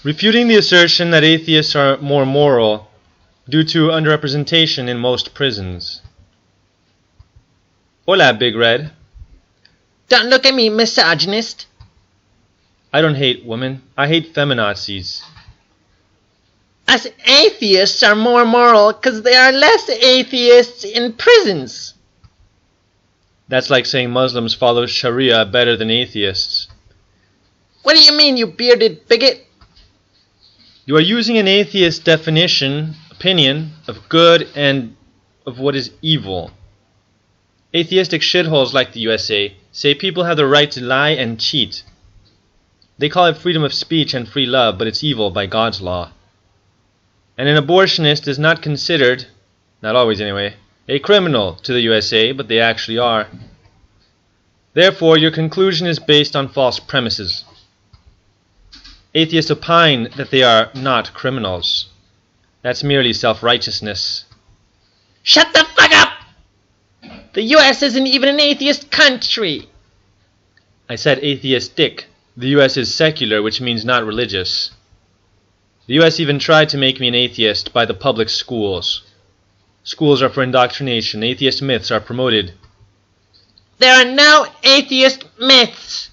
Refuting the assertion that atheists are more moral due to underrepresentation in most prisons. Hola, Big Red. Don't look at me, misogynist. I don't hate women. I hate feminazis. Us atheists are more moral because there are less atheists in prisons. That's like saying Muslims follow Sharia better than atheists. What do you mean, you bearded bigot? You are using an atheist opinion of good and of what is evil. Atheistic shitholes like the USA say people have the right to lie and cheat. They call it freedom of speech and free love, but it's evil by God's law. And an abortionist is not considered, not always anyway, a criminal to the USA, but they actually are. Therefore, your conclusion is based on false premises. Atheists opine that they are not criminals. That's merely self-righteousness. Shut the fuck up! The US isn't even an atheist country. I said atheistic. The US is secular, which means not religious. The US even tried to make me an atheist by the public schools. Schools are for indoctrination. Atheist myths are promoted. There are no atheist myths.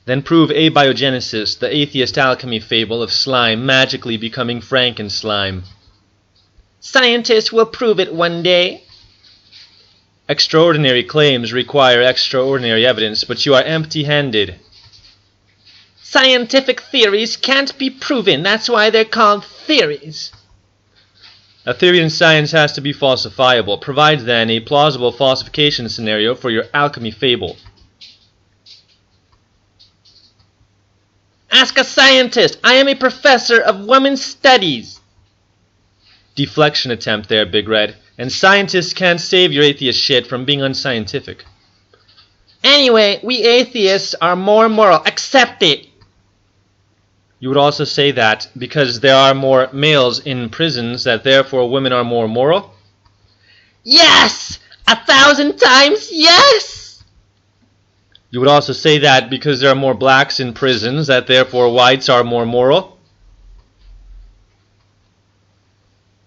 Then prove abiogenesis, the atheist alchemy fable of slime magically becoming Frankenslime. Scientists will prove it one day. Extraordinary claims require extraordinary evidence, but you are empty-handed. Scientific theories can't be proven. That's why they're called theories. A theory in science has to be falsifiable. Provide then a plausible falsification scenario for your alchemy fable. Ask a scientist. I am a professor of women's studies. Deflection attempt there, Big Red. And scientists can't save your atheist shit from being unscientific. Anyway, we atheists are more moral. Accept it. You would also say that because there are more males in prisons, that therefore women are more moral? Yes! 1,000 times yes! You would also say that because there are more blacks in prisons, that therefore whites are more moral?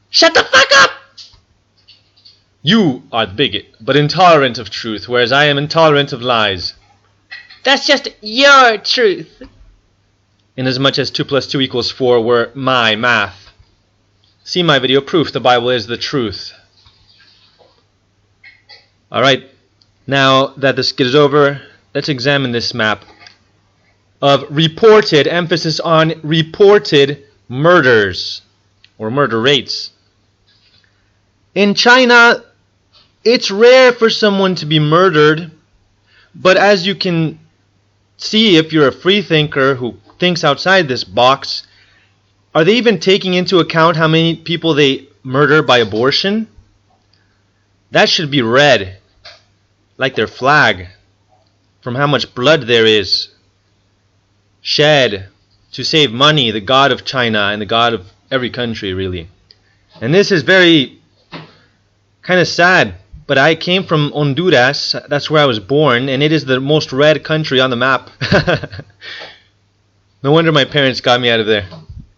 Shut the fuck up! You are the bigot, but intolerant of truth, whereas I am intolerant of lies. That's just your truth. Inasmuch as 2 plus 2 equals 4 were my math. See my video proof the Bible is the truth. Alright, now that this is over, let's examine this map of reported, emphasis on reported murders, or murder rates. In China, it's rare for someone to be murdered, but as you can see if you're a free thinker who thinks outside this box, are they even taking into account how many people they murder by abortion? That should be red, like their flag, from how much blood there is shed to save money, the god of China and the god of every country, really. And this is very kind of sad, but I came from Honduras, that's where I was born, and it is the most red country on the map. No wonder my parents got me out of there.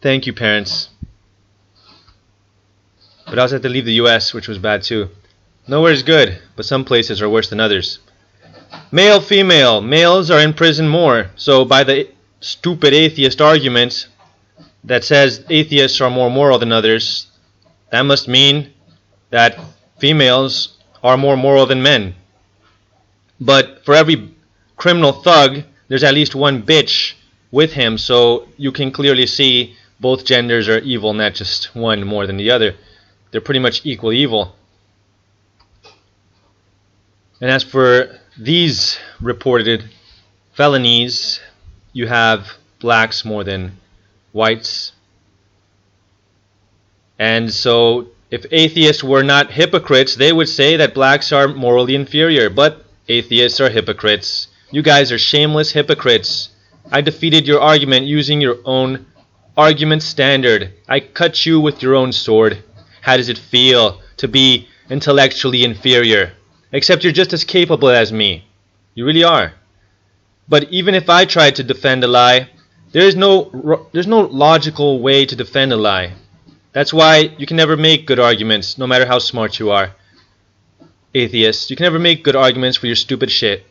Thank you, parents. But I also had to leave the US, which was bad too. Nowhere is good, but some places are worse than others. Male, female. Males are in prison more. So by the stupid atheist argument that says atheists are more moral than others, that must mean that females are more moral than men. But for every criminal thug, there's at least one bitch with him, so you can clearly see both genders are evil, not just one more than the other. They're pretty much equal evil. And as for these reported felonies, you have blacks more than whites. And so if atheists were not hypocrites, they would say that blacks are morally inferior, but atheists are hypocrites. You guys are shameless hypocrites. I defeated your argument using your own argument standard. I cut you with your own sword. How does it feel to be intellectually inferior? Except you're just as capable as me. You really are. But even if I tried to defend a lie, There's no logical way to defend a lie. That's why you can never make good arguments, no matter how smart you are. Atheists, you can never make good arguments for your stupid shit.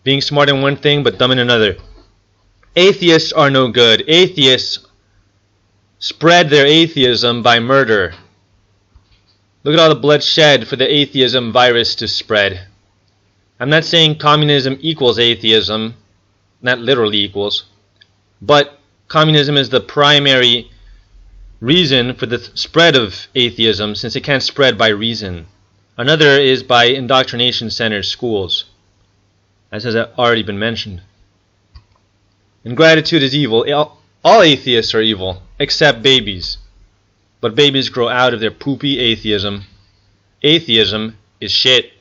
Being smart in one thing, but dumb in another. Atheists are no good. Atheists spread their atheism by murder. Look at all the blood shed for the atheism virus to spread. I'm not saying communism equals atheism, not literally equals, but communism is the primary reason for the spread of atheism, since it can't spread by reason. Another is by indoctrination centers, schools, as has already been mentioned. Ingratitude is evil. All atheists are evil, except babies. But babies grow out of their poopy atheism. Atheism is shit.